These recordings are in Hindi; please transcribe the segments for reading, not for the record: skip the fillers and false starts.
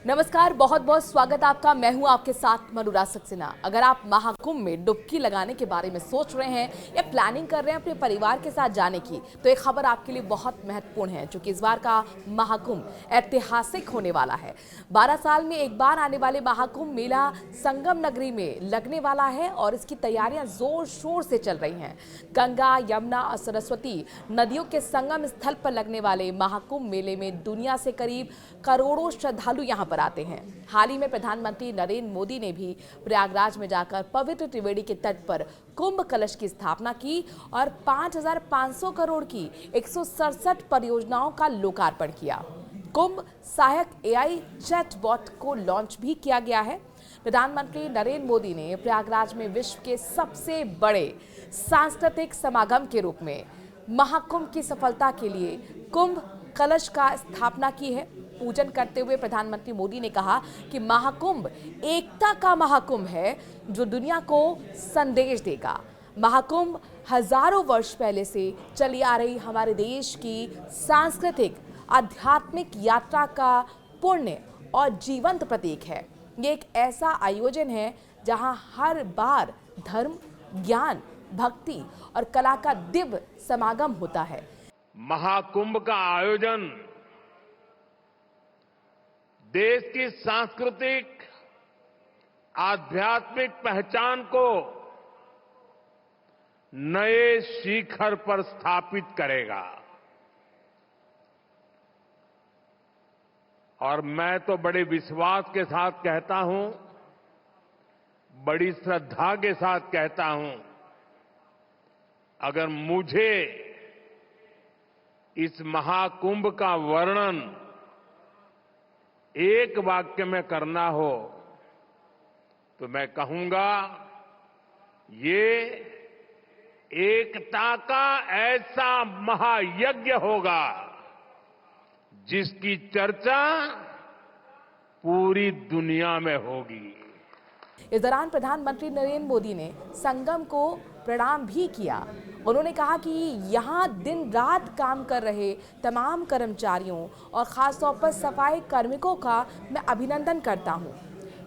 नमस्कार, बहुत बहुत स्वागत आपका। मैं हूं आपके साथ अनुराग सक्सेना। अगर आप महाकुंभ में डुबकी लगाने के बारे में सोच रहे हैं या प्लानिंग कर रहे हैं अपने परिवार के साथ जाने की, तो एक खबर आपके लिए बहुत महत्वपूर्ण है, क्योंकि इस बार का महाकुंभ ऐतिहासिक होने वाला है। 12 साल में एक बार आने वाले महाकुंभ मेला संगम नगरी में लगने वाला है और इसकी तैयारियां जोर शोर से चल रही हैं। गंगा, यमुना और सरस्वती नदियों के संगम स्थल पर लगने वाले महाकुंभ मेले में दुनिया से करीब करोड़ों श्रद्धालु यहां पर आते हैं। हाल ही में प्रधानमंत्री नरेंद्र मोदी ने भी प्रयागराज में जाकर पवित्र त्रिवेणी के तट पर कुंभ कलश की स्थापना की और 5,500 करोड़ की 167 परियोजनाओं का लोकार्पण किया। कुंभ सहायक एआई चैटबॉट को लॉन्च भी किया गया है। प्रधानमंत्री नरेंद्र मोदी ने प्रयागराज में विश्व के सबसे बड़े सांस्कृतिक समागम के रूप में महाकुंभ की सफलता के लिए कुंभ कलश का स्थापना की है। पूजन करते हुए प्रधानमंत्री मोदी ने कहा कि महाकुंभ एकता का महाकुंभ है जो दुनिया को संदेश देगा। महाकुंभ हजारों वर्ष पहले से चली आ रही हमारे देश की सांस्कृतिक आध्यात्मिक यात्रा का पुण्य और जीवंत प्रतीक है। ये एक ऐसा आयोजन है जहां हर बार धर्म, ज्ञान, भक्ति और कला का दिव्य समागम होता है। महाकुंभ का आयोजन देश की सांस्कृतिक आध्यात्मिक पहचान को नए शिखर पर स्थापित करेगा और मैं तो बड़े विश्वास के साथ कहता हूं, बड़ी श्रद्धा के साथ कहता हूं, अगर मुझे इस महाकुंभ का वर्णन एक वाक्य में करना हो तो मैं कहूंगा, ये एकता का ऐसा महायज्ञ होगा जिसकी चर्चा पूरी दुनिया में होगी। इस दौरान प्रधानमंत्री नरेंद्र मोदी ने संगम को प्रणाम भी किया। उन्होंने कहा कि यहाँ दिन रात काम कर रहे तमाम कर्मचारियों और खासतौर पर सफाई कार्मिकों का मैं अभिनंदन करता हूँ।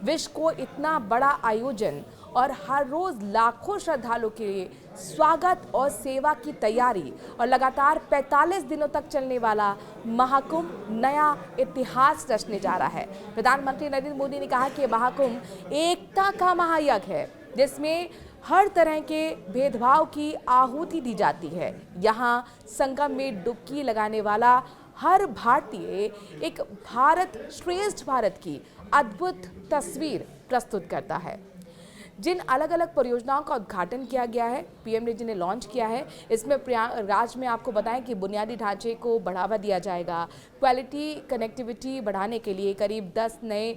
विश्व को इतना बड़ा आयोजन और हर रोज लाखों श्रद्धालुओं के लिए स्वागत और सेवा की तैयारी और लगातार 45 दिनों तक चलने वाला महाकुंभ नया इतिहास रचने जा रहा है। प्रधानमंत्री नरेंद्र मोदी ने कहा कि महाकुंभ एकता का महायज्ञ है जिसमें हर तरह के भेदभाव की आहुति दी जाती है। यहाँ संगम में डुबकी लगाने वाला हर भारतीय एक भारत श्रेष्ठ भारत की अद्भुत तस्वीर प्रस्तुत करता है। जिन अलग अलग परियोजनाओं का उद्घाटन किया गया है, पीएम ने जिन्हें लॉन्च किया है, इसमें प्रयागराज में आपको बताएं कि बुनियादी ढांचे को बढ़ावा दिया जाएगा। क्वालिटी कनेक्टिविटी बढ़ाने के लिए करीब 10 नए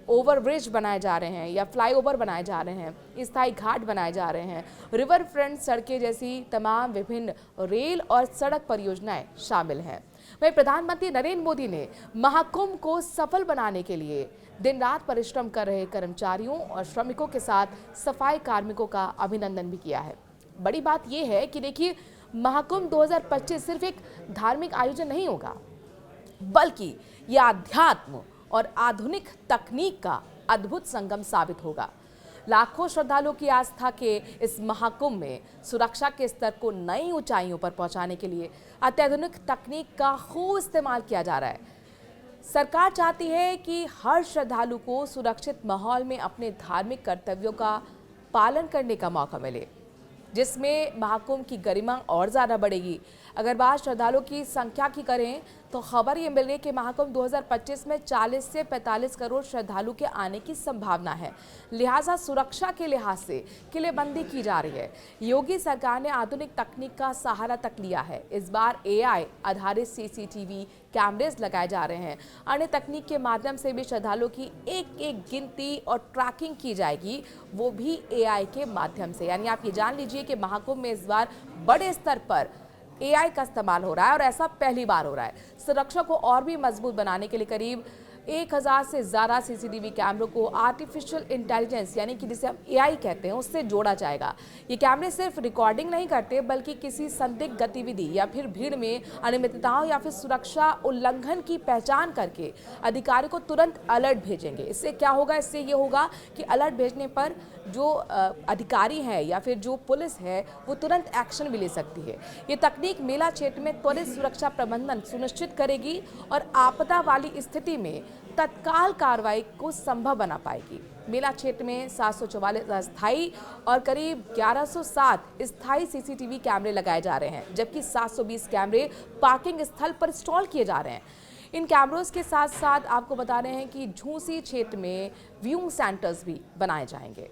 ओवरब्रिज बनाए जा रहे हैं या फ्लाईओवर बनाए जा रहे हैं, स्थायी घाट बनाए जा रहे हैं, रिवर फ्रंट सड़कें जैसी तमाम विभिन्न रेल और सड़क परियोजनाएं शामिल हैं। वहीं प्रधानमंत्री नरेंद्र मोदी ने महाकुंभ को सफल बनाने के लिए दिन रात परिश्रम कर रहे कर्मचारियों और श्रमिकों के साथ सफाई कार्मिकों का अभिनंदन भी किया है। बड़ी बात यह है कि देखिए, महाकुंभ 2025 सिर्फ एक धार्मिक आयोजन नहीं होगा, बल्कि यह अध्यात्म और आधुनिक तकनीक का अद्भुत संगम साबित होगा। लाखों श्रद्धालुओं की आस्था के इस महाकुंभ में सुरक्षा के स्तर को नई ऊंचाइयों पर पहुंचाने के लिए अत्याधुनिक तकनीक का खूब इस्तेमाल किया जा रहा है। सरकार चाहती है कि हर श्रद्धालु को सुरक्षित माहौल में अपने धार्मिक कर्तव्यों का पालन करने का मौका मिले, जिसमें महाकुंभ की गरिमा और ज़्यादा बढ़ेगी। अगर बात श्रद्धालुओं की संख्या की करें तो खबर ये मिल रही है कि महाकुंभ 2025 में 40 से 45 करोड़ श्रद्धालु के आने की संभावना है। लिहाजा सुरक्षा के लिहाज से किलेबंदी की जा रही है। योगी सरकार ने आधुनिक तकनीक का सहारा तक लिया है। इस बार एआई आधारित सीसीटीवी कैमरेज लगाए जा रहे हैं। अन्य तकनीक के माध्यम से भी श्रद्धालुओं की एक एक गिनती और ट्रैकिंग की जाएगी, वो भी एआई के माध्यम से। यानी आप ये जान लीजिए कि महाकुंभ में इस बार बड़े स्तर पर एआई का इस्तेमाल हो रहा है और ऐसा पहली बार हो रहा है। सुरक्षा को और भी मजबूत बनाने के लिए करीब 1000 से ज़्यादा सीसीटीवी कैमरों को आर्टिफिशियल इंटेलिजेंस यानी कि जिसे हम एआई कहते हैं उससे जोड़ा जाएगा। ये कैमरे सिर्फ रिकॉर्डिंग नहीं करते बल्कि किसी संदिग्ध गतिविधि या फिर भीड़ में अनियमितताओं या फिर सुरक्षा उल्लंघन की पहचान करके अधिकारी को तुरंत अलर्ट भेजेंगे। इससे क्या होगा? इससे ये होगा कि अलर्ट भेजने पर जो अधिकारी है या फिर जो पुलिस है वो तुरंत एक्शन भी ले सकती है। ये तकनीक मेला क्षेत्र में त्वरित सुरक्षा प्रबंधन सुनिश्चित करेगी और आपदा वाली स्थिति में तत्काल कार्रवाई को संभव बना पाएगी। मेला क्षेत्र में 744 अस्थायी और करीब 1107 स्थायी सीसीटीवी कैमरे लगाए जा रहे हैं, जबकि 720 कैमरे पार्किंग स्थल पर इंस्टॉल किए जा रहे हैं। इन कैमरों के साथ साथ आपको बता रहे हैं कि झूसी क्षेत्र में व्यूइंग सेंटर्स भी बनाए जाएंगे।